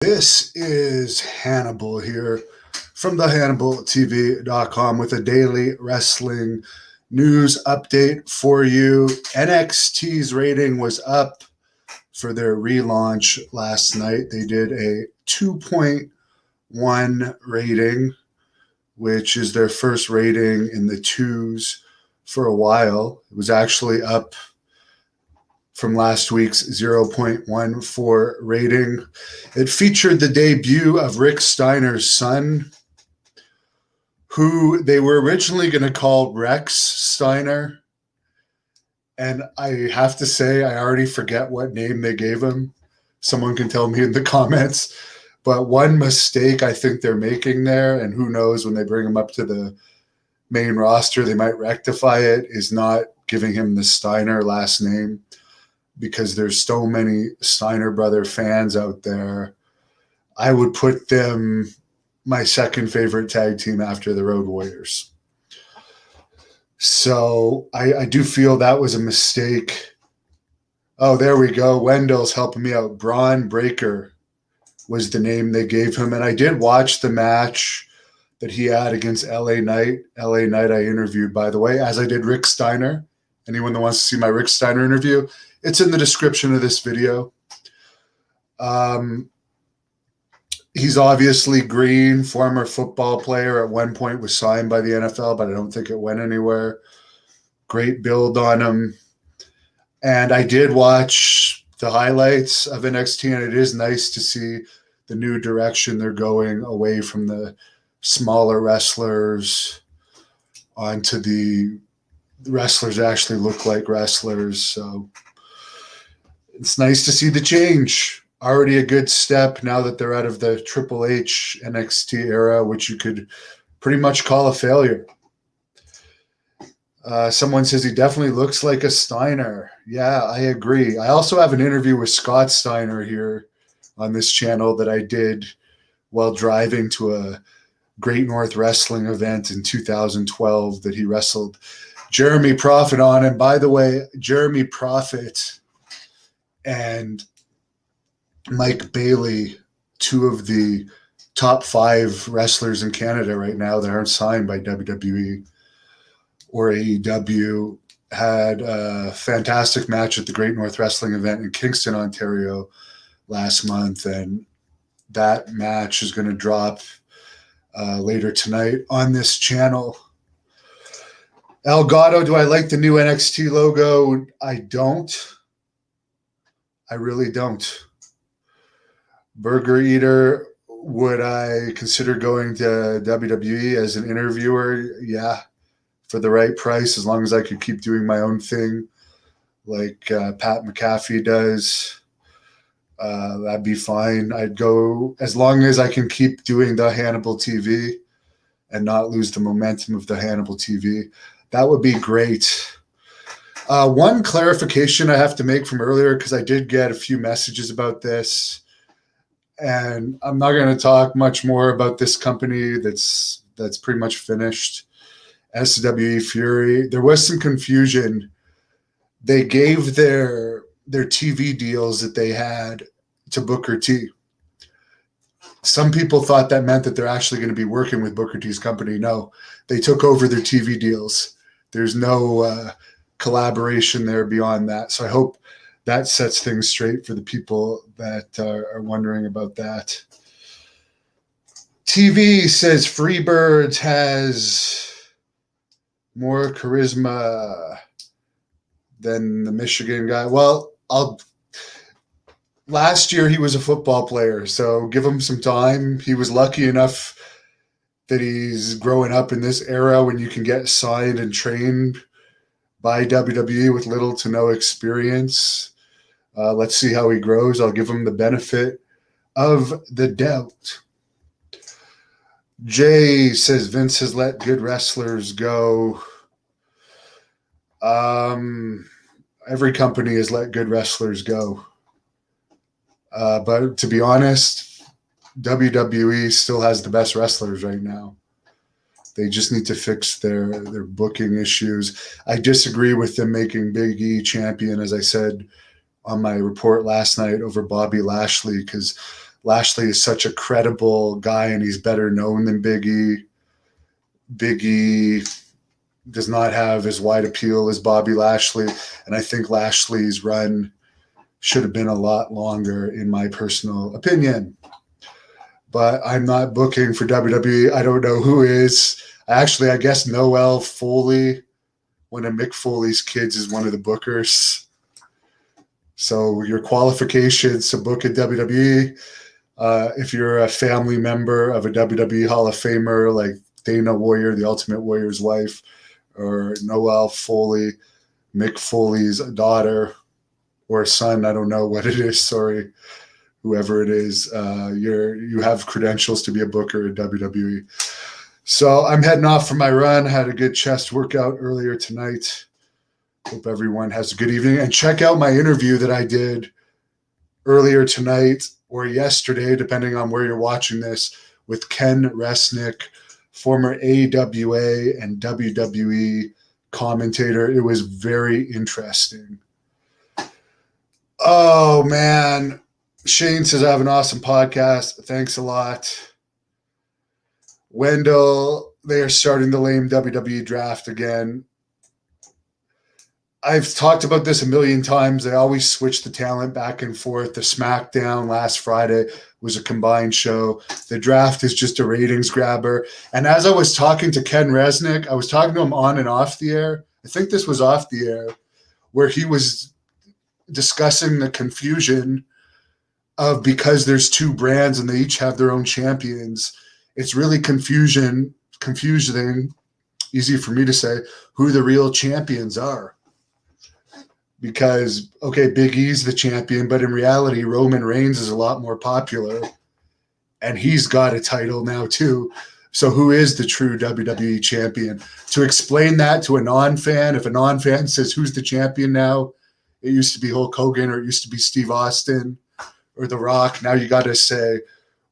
This is Hannibal here from the HannibalTV.com with a daily wrestling news update for you. NXT's rating was up for their relaunch last night. They did a 2.1 rating, which is their first rating in the twos for a while. It was actually up from last week's 0.14 rating. It featured the debut of Rick Steiner's son, who they were originally going to call Rex Steiner. And I have to say, I already forget what name they gave him. Someone can tell me in the comments. But one mistake I think they're making there, and who knows, when they bring him up to the main roster, they might rectify it, is not giving him the Steiner last name, because there's so many Steiner brother fans out there. I would put them my second favorite tag team after the Road Warriors. So I do feel that was a mistake. Oh, there we go. Wendell's helping me out. Braun Breaker was the name they gave him. And I did watch the match that he had against LA Knight. LA Knight I interviewed, by the way, as I did Rick Steiner. Anyone that wants to see my Rick Steiner interview, it's in the description of this video. He's obviously green, former football player. At one point was signed by the NFL, but I don't think it went anywhere. Great build on him. And I did watch the highlights of NXT, and it is nice to see the new direction they're going, away from the smaller wrestlers onto the wrestlers that actually look like wrestlers. So it's nice to see the change. Already a good step now that they're out of the Triple H NXT era, which you could pretty much call a failure. Someone says he definitely looks like a Steiner. Yeah, I agree. I also have an interview with Scott Steiner here on this channel that I did while driving to a Great North Wrestling event in 2012 that he wrestled Jeremy Prophet on. And by the way, Jeremy Prophet and Mike Bailey, two of the top 5 wrestlers in Canada right now that aren't signed by WWE or AEW, had a fantastic match at the Great North Wrestling event in Kingston, Ontario last month. And that match is going to drop later tonight on this channel. Elgato, do I like the new NXT logo? I don't. I really don't. Burger Eater, would I consider going to WWE as an interviewer? Yeah, for the right price, as long as I could keep doing my own thing like Pat McAfee does. That'd be fine. I'd go as long as I can keep doing the Hannibal TV and not lose the momentum of the Hannibal TV. That would be great. One clarification I have to make from earlier, because I did get a few messages about this, and I'm not going to talk much more about this company that's pretty much finished. SWE Fury. There was some confusion. They gave their TV deals that they had to Booker T. Some people thought that meant that they're actually going to be working with Booker T's company. No, they took over their TV deals. There's no collaboration there beyond that. So I hope that sets things straight for the people that are wondering about that. TV says Freebirds has more charisma than the Michigan guy. Well, last year he was a football player, so give him some time. He was lucky enough that he's growing up in this era when you can get signed and trained by WWE with little to no experience. Let's see how he grows. I'll give him the benefit of the doubt. Jay says Vince has let good wrestlers go. Every company has let good wrestlers go. But to be honest, WWE still has the best wrestlers right now. They just need to fix their booking issues. I disagree with them making Big E champion, as I said on my report last night, over Bobby Lashley, because Lashley is such a credible guy, and he's better known than Big E. Big E does not have as wide appeal as Bobby Lashley, and I think Lashley's run should have been a lot longer, in my personal opinion. But I'm not booking for WWE. I don't know who is. Actually, I guess Noel Foley, one of Mick Foley's kids, is one of the bookers. So your qualifications to book at WWE, if you're a family member of a WWE Hall of Famer like Dana Warrior, the Ultimate Warrior's wife, or Noel Foley, Mick Foley's daughter or son, I don't know what it is, sorry, whoever it is, you have credentials to be a booker at WWE. So I'm heading off for my run. Had a good chest workout earlier tonight. Hope everyone has a good evening. And check out my interview that I did earlier tonight or yesterday, depending on where you're watching this, with Ken Resnick, former AWA and WWE commentator. It was very interesting. Oh, man. Shane says, I have an awesome podcast. Thanks a lot. Wendell, they are starting the lame WWE draft again. I've talked about this a million times. They always switch the talent back and forth. The SmackDown last Friday was a combined show. The draft is just a ratings grabber. And as I was talking to Ken Resnick, I was talking to him on and off the air. I think this was off the air, where he was discussing the confusion of, because there's two brands and they each have their own champions, it's really confusing, easy for me to say, who the real champions are. Because, okay, Big E's the champion, but in reality, Roman Reigns is a lot more popular, and he's got a title now too. So who is the true WWE champion? To explain that to a non-fan, if a non-fan says, who's the champion now? It used to be Hulk Hogan, or it used to be Steve Austin or The Rock. Now you got to say,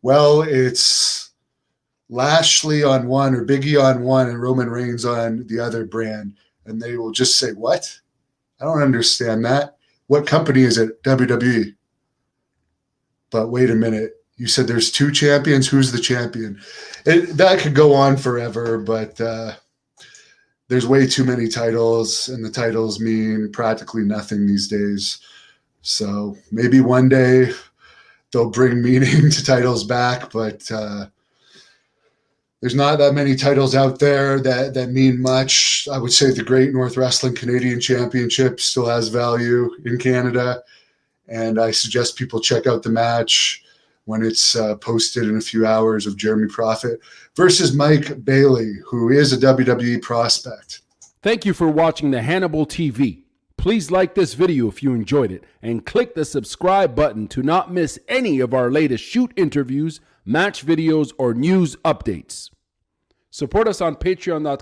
well, it's Lashley on one, or Big E on one, and Roman Reigns on the other brand. And they will just say, what? I don't understand that. What company is it? WWE. But wait a minute. You said there's two champions. Who's the champion? That could go on forever, but there's way too many titles, and the titles mean practically nothing these days. So maybe one day they'll bring meaning to titles back, but there's not that many titles out there that mean much. I would say the Great North Wrestling Canadian Championship still has value in Canada, and I suggest people check out the match when it's posted in a few hours, of Jeremy Prophet versus Mike Bailey, who is a WWE prospect. Thank you for watching the Hannibal TV. Please like this video if you enjoyed it, and click the subscribe button to not miss any of our latest shoot interviews, match videos, or news updates. Support us on patreon.com.